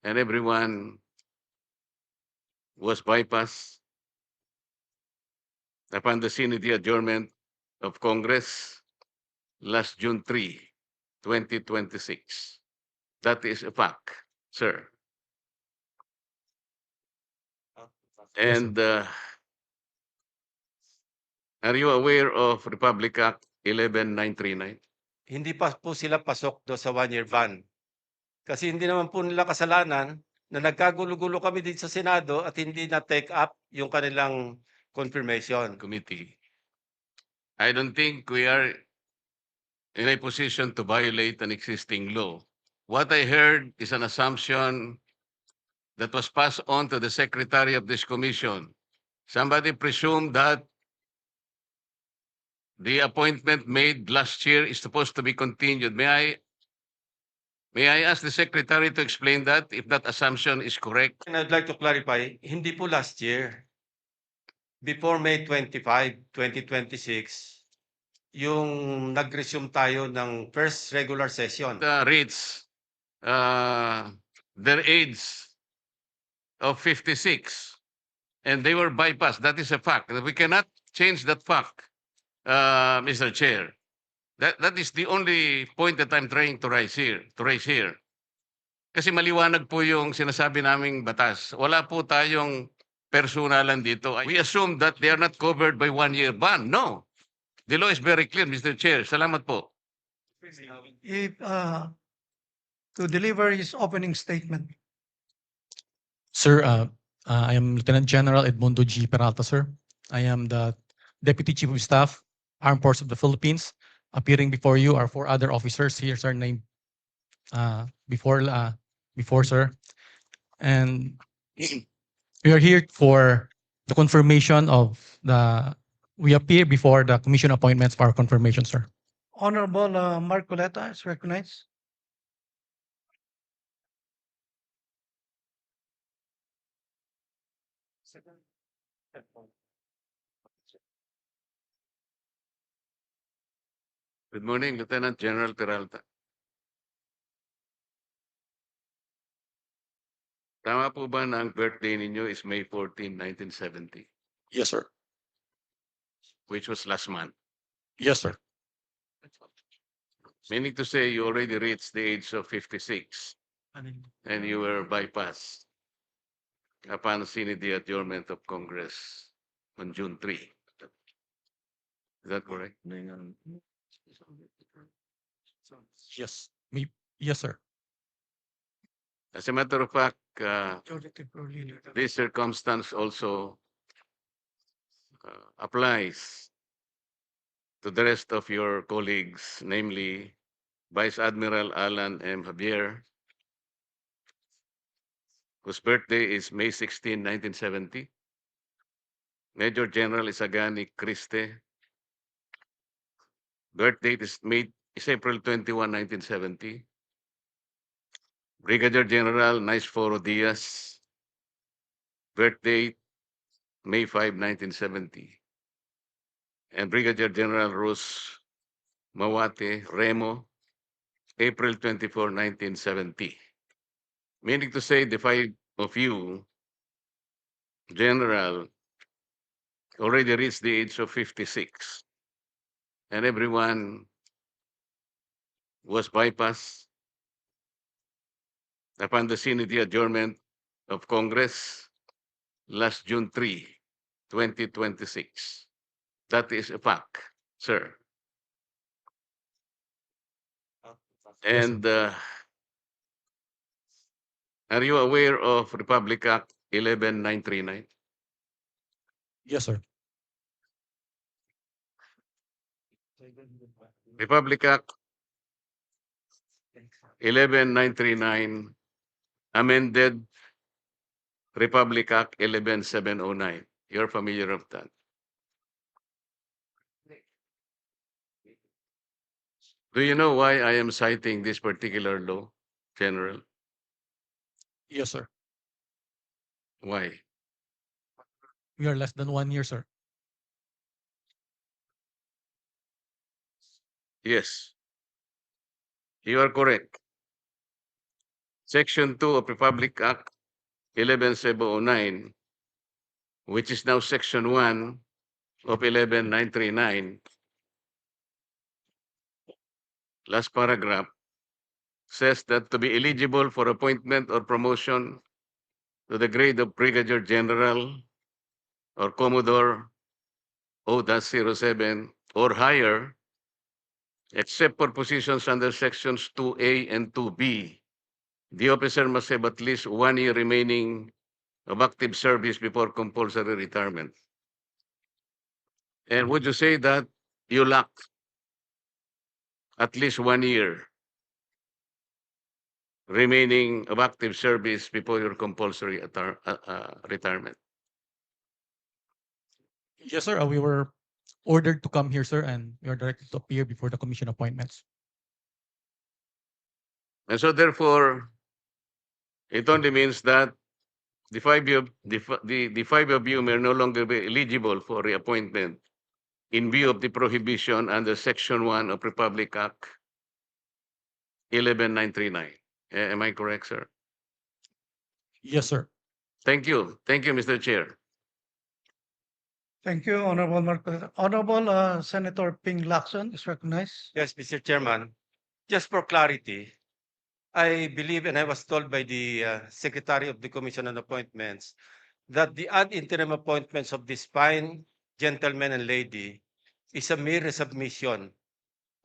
and everyone was bypassed upon the Senate adjournment of Congress last June 3, 2026. That is a fact, sir. Yes, sir. And are you aware of Republic Act 11939? Hindi pa po sila pasok do sa one-year ban. Kasi hindi naman po nila kasalanan na nagkagulo-gulo kami dito sa Senado at hindi na-take up yung kanilang confirmation. Committee. I don't think we are in a position to violate an existing law. What I heard is an assumption that was passed on to the secretary of this commission. Somebody presumed that the appointment made last year is supposed to be continued. May I ask the secretary to explain that if that assumption is correct? And I'd like to clarify, hindi po last year. Before May 25, 2026, yung nag-resume tayo ng first regular session. Reach their age of 56 and they were bypassed. That is a fact. We cannot change that fact, Mr. Chair. That is the only point that I'm trying to raise here. Kasi maliwanag po yung sinasabi naming batas. Wala po tayong personalan dito. We assume that they are not covered by one-year ban. No. The law is very clear, Mr. Chair. Salamat po. If, to deliver his opening statement. Sir, I am Lieutenant General Edmundo G. Peralta, sir. I am the Deputy Chief of Staff, Armed Forces of the Philippines. Appearing before you are 4 other officers. Here's our name before, sir. And we are here for the confirmation of we appear before the commission appointments for our confirmation, sir. Honorable Mark Coleta is recognized. Good morning, Lieutenant General Peralta. Tama po ba na ang birthday ninyo is May 14, 1970, Yes, sir. which was last month? Yes, sir. Meaning to say you already reached the age of 56 and you were bypassed upon seeing the adjournment of Congress on June 3. Is that correct? Yes. Yes, sir. As a matter of fact, Majority Pro Leader. this circumstance also applies to the rest of your colleagues, namely Vice Admiral Alan M. Javier, whose birthday is May 16, 1970. Major General Isagani Criste, birth date is April 21, 1970. Brigadier General Naisforo Diaz, birth date May 5, 1970. And Brigadier General Rus Mawate Remo, April 24, 1970. Meaning to say the 5 of you, General, already reached the age of 56. And everyone was bypassed upon the Senate adjournment of Congress last June 3, 2026. That is a fact, sir. And are you aware of Republic Act 11939? Yes, sir. Republic Act 11939 amended Republic Act 11709. You're familiar of that. Do you know why I am citing this particular law, General? Yes, sir. Why? We are less than 1 year, sir. Yes, you are correct. Section 2 of Republic Act 11709, which is now Section 1 of 11939, last paragraph, says that to be eligible for appointment or promotion to the grade of Brigadier General or Commodore O-07 or higher, except for positions under Sections 2A and 2B, the officer must have at least 1 year remaining of active service before compulsory retirement. And would you say that you lack at least 1 year remaining of active service before your compulsory retirement? Yes, sir. We were ordered to come here, sir, and we are directed to appear before the commission appointments. And so therefore, it only means that the five of you may no longer be eligible for reappointment in view of the prohibition under Section 1 of Republic Act 11939. Am I correct, sir? Yes, sir. Thank you. Thank you, Mr. Chair. Thank you, Honorable Marcoleta. Honorable Senator Ping Lacson is recognized. Yes, Mr. Chairman. Just for clarity, I believe, and I was told by the Secretary of the Commission on Appointments, that the ad interim appointments of this fine gentleman and lady is a mere resubmission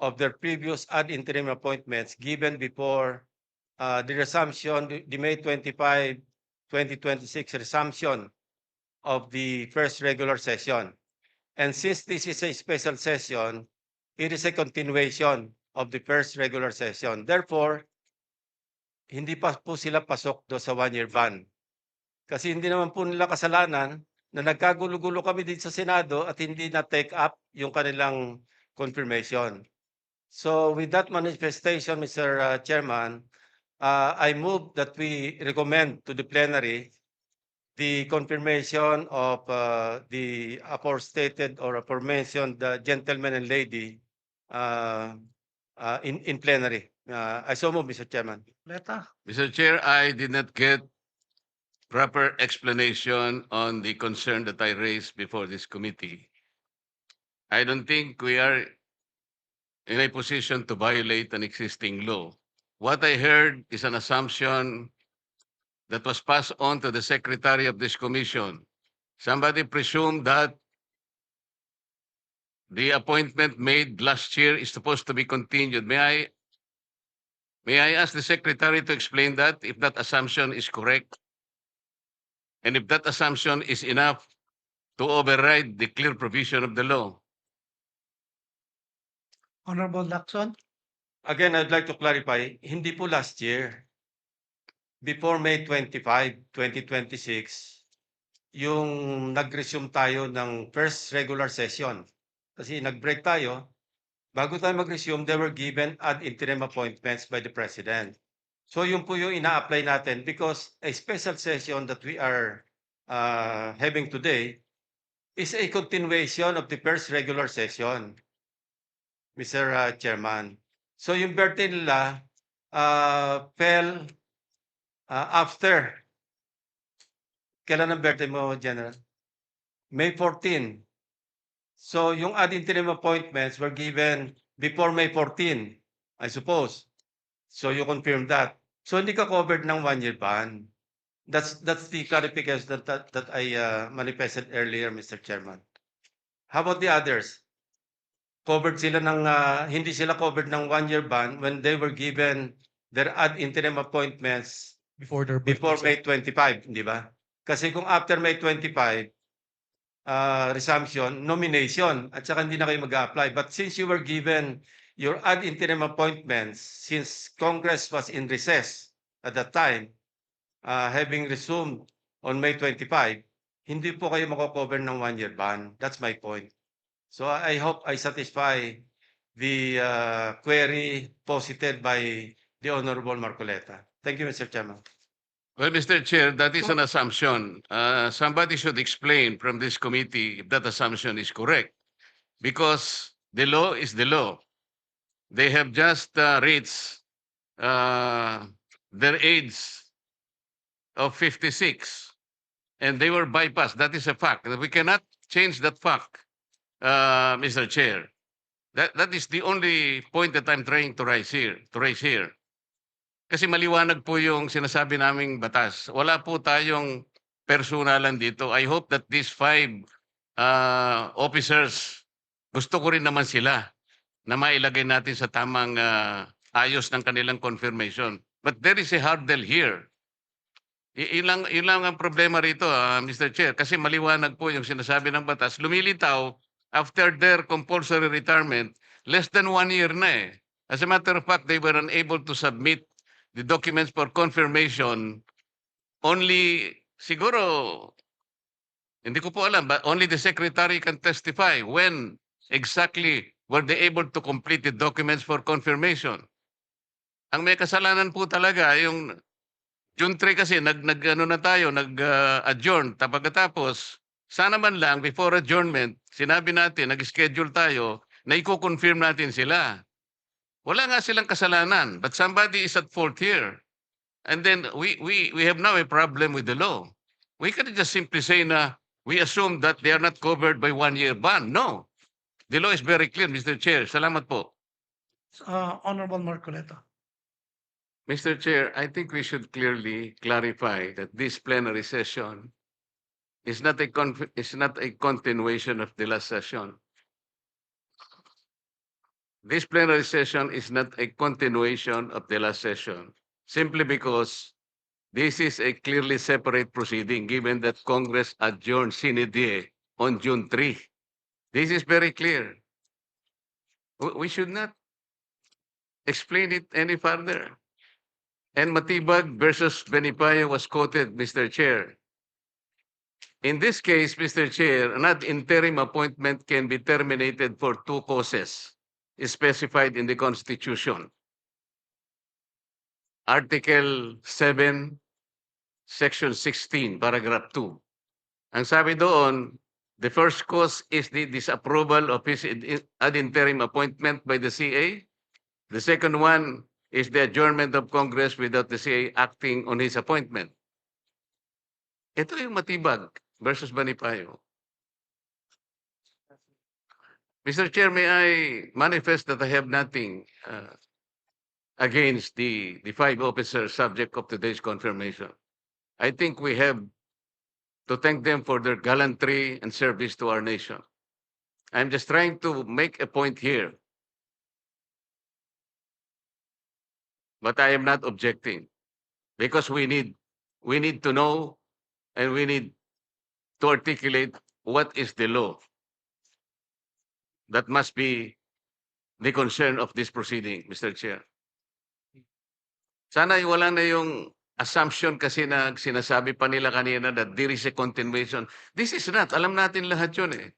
of their previous ad interim appointments given before the resumption, the May 25, 2026 resumption of the first regular session. And since this is a special session, it is a continuation of the first regular session. Therefore, hindi pa po sila pasok do sa one-year ban. Kasi hindi naman po nila kasalanan na nagkagulo-gulo kami dito sa Senado at hindi na-take up yung kanilang confirmation. So with that manifestation, Mr. Chairman, I move that we recommend to the plenary the confirmation of the aforestated or aforementioned gentleman and lady in plenary. I so move, Mr. Chairman. Leta, Mr. Chair, I did not get proper explanation on the concern that I raised before this committee. I don't think we are in a position to violate an existing law. What I heard is an assumption that was passed on to the secretary of this commission. Somebody presumed that the appointment made last year is supposed to be continued. May I ask the secretary to explain that, if that assumption is correct? And if that assumption is enough to override the clear provision of the law? Honorable Lacson, Again, I'd like to clarify, hindi po last year. Before May 25, 2026, yung nag-resume tayo ng first regular session. Kasi nag-break tayo. Bago tayo mag-resume, they were given ad interim appointments by the President. So yun po yung ina-apply natin because a special session that we are having today is a continuation of the first regular session, Mr. Chairman. So yung birthday nila fell after. Kailan ang birthday mo, General? May 14. So yung ad interim appointments were given before May 14, I suppose. So you confirm that. So hindi ka covered ng one-year ban. That's the clarification that I manifested earlier, Mr. Chairman. How about the others? Covered sila ng hindi sila covered ng one-year ban when they were given their ad interim appointments Before their before birthday, sir. May 25, di ba? Kasi kung after May 25, resumption, nomination, at saka hindi na kayo mag-apply. But since you were given your ad interim appointments, since Congress was in recess at that time, having resumed on May 25, hindi po kayo mako-cover ng one-year ban. That's my point. So I hope I satisfy the query posited by the Honorable Marcoleta. Thank you, Mr. Chairman. Well, Mr. Chair, that is an assumption. Somebody should explain from this committee if that assumption is correct. Because the law is the law. They have just reached their age of 56 and they were bypassed. That is a fact. We cannot change that fact, Mr. Chair. That is the only point that I'm trying to raise here. Kasi maliwanag po yung sinasabi naming batas. Wala po tayong personalan dito. I hope that these 5 officers, gusto ko rin naman sila na mailagay natin sa tamang ayos ng kanilang confirmation. But there is a hurdle here. Ilang ang problema rito, Mr. Chair, kasi maliwanag po yung sinasabi ng batas. Lumilitaw, after their compulsory retirement, less than 1 year na eh. As a matter of fact, they were unable to submit the documents for confirmation only, siguro, hindi ko po alam, but only the secretary can testify when exactly were they able to complete the documents for confirmation. Ang may kasalanan po talaga, yung June 3 kasi nag-adjourn. Pagkatapos, sana man lang before adjournment, sinabi natin, nag-schedule tayo na i-confirm natin sila. Wala nga silang kasalanan, but somebody is at fault here. And then we have now a problem with the law. We cannot just simply say na we assume that they are not covered by 1-year ban. No. The law is very clear, Mr. Chair. Salamat po. Honorable Marcoleta. Mr. Chair, I think we should clearly clarify that this plenary session is not a continuation of the last session. This plenary session is not a continuation of the last session, simply because this is a clearly separate proceeding, given that Congress adjourned sine die on June 3. This is very clear. We should not explain it any further. And Matibag versus Benipayo was quoted, Mr. Chair. In this case, Mr. Chair, an ad interim appointment can be terminated for 2 causes specified in the Constitution. Article 7, Section 16, Paragraph 2. Ang sabi doon, the first cause is the disapproval of his ad interim appointment by the CA. The second one is the adjournment of Congress without the CA acting on his appointment. Ito yung Matibag versus Banipayo. Mr. Chair, may I manifest that I have nothing against the 5 officers subject of today's confirmation. I think we have to thank them for their gallantry and service to our nation. I'm just trying to make a point here. But I am not objecting because we need to know and we need to articulate what is the law that must be the concern of this proceeding, Mr. Chair. Sana wala na yung assumption kasi na sinasabi pa nila kanina that there is a continuation. This is not. Alam natin lahat yun eh.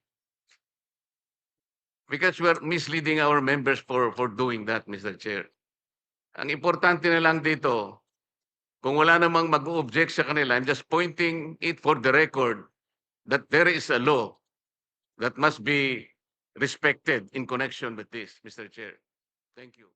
Because we are misleading our members for doing that, Mr. Chair. Ang importante na lang dito, kung wala namang mag-object sa kanila, I'm just pointing it for the record that there is a law that must be respected in connection with this, Mr. Chair. Thank you.